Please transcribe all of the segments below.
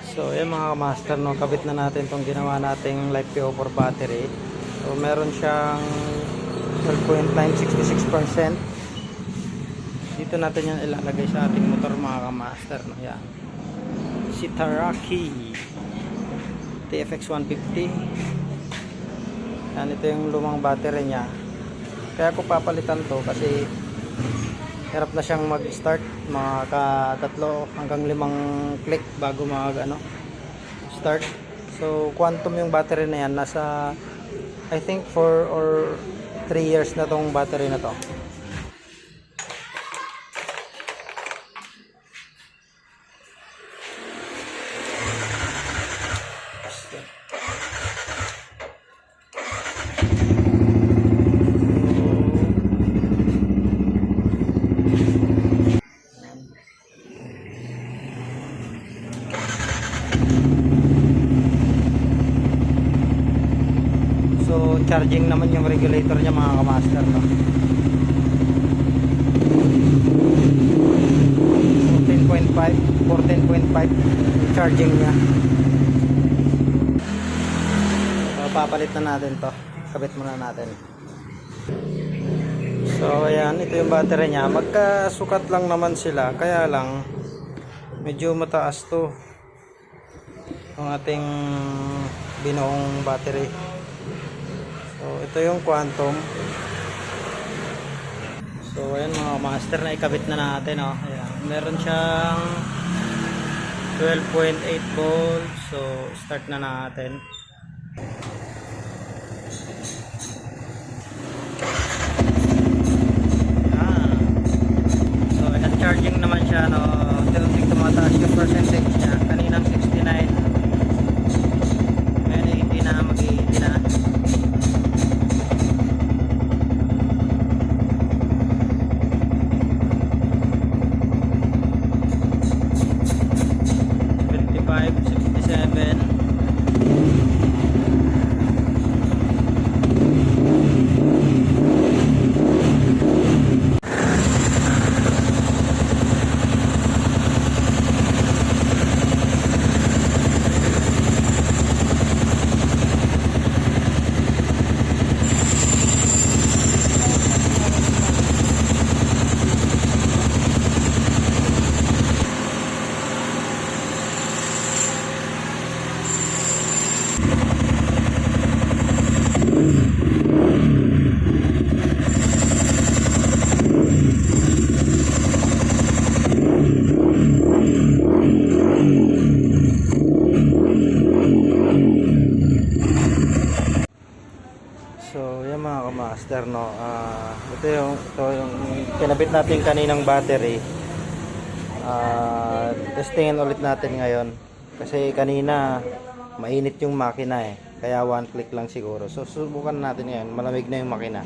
So yan mga master, no, kabit na natin itong ginawa nating LiFePO4 battery. So meron siyang 12.966%. Dito natin yan ilalagay sa ating motor mga master, no. Yan si Taraki TFX 150. Yan, ito yung lumang battery nya. Kaya ko papalitan to kasi hirap na siyang mag-start, mga ka-3 hanggang 5 click bago start. So quantum yung battery na yan, nasa I think 4 or 3 years na tong battery na to. So charging naman yung regulator niya mga kamaster, no? 14.5 charging niya. So papalit na natin to, kabit muna natin. So ayan, ito yung battery niya. Magkasukat lang naman sila, kaya lang medyo mataas to ang ating binuong battery. So ito yung quantum. So ayan mga master, na ikabit na natin, oh. Ayan, meron siyang 12.8 volts. So start na natin. Ayan. So ayan, charging naman siya, no. Unti-unti tumataas yung percentage niya. Kaninang 69. Ngayon hindi na, mag-80 na. So yan mga kamaster, no, ito yung kinabit natin kaninang battery. Testingin ulit natin ngayon kasi kanina mainit yung makina, kaya 1 click lang siguro. So subukan natin ngayon, malamig na yung makina.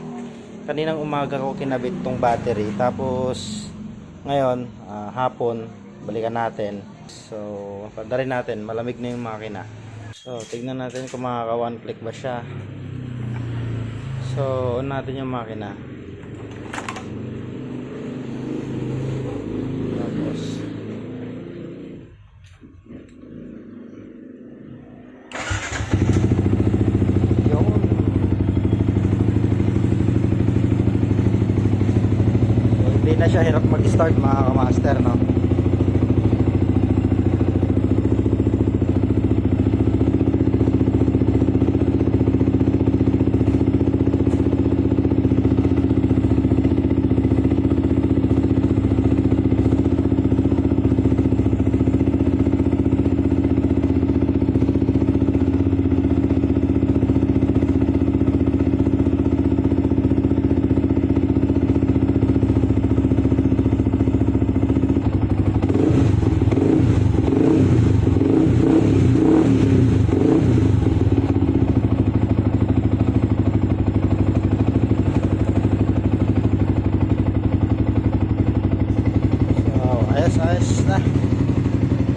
Kaninang umaga ko kinabit tong battery, tapos ngayon hapon balikan natin. So padarin natin, malamig na yung makina. So tignan natin kung makaka 1 click ba siya. So on natin yung makina. Tapos yun. So, hindi na siya hirap mag-start mga kamaster, no? ayos na.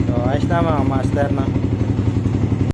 So ayos na mga master, no?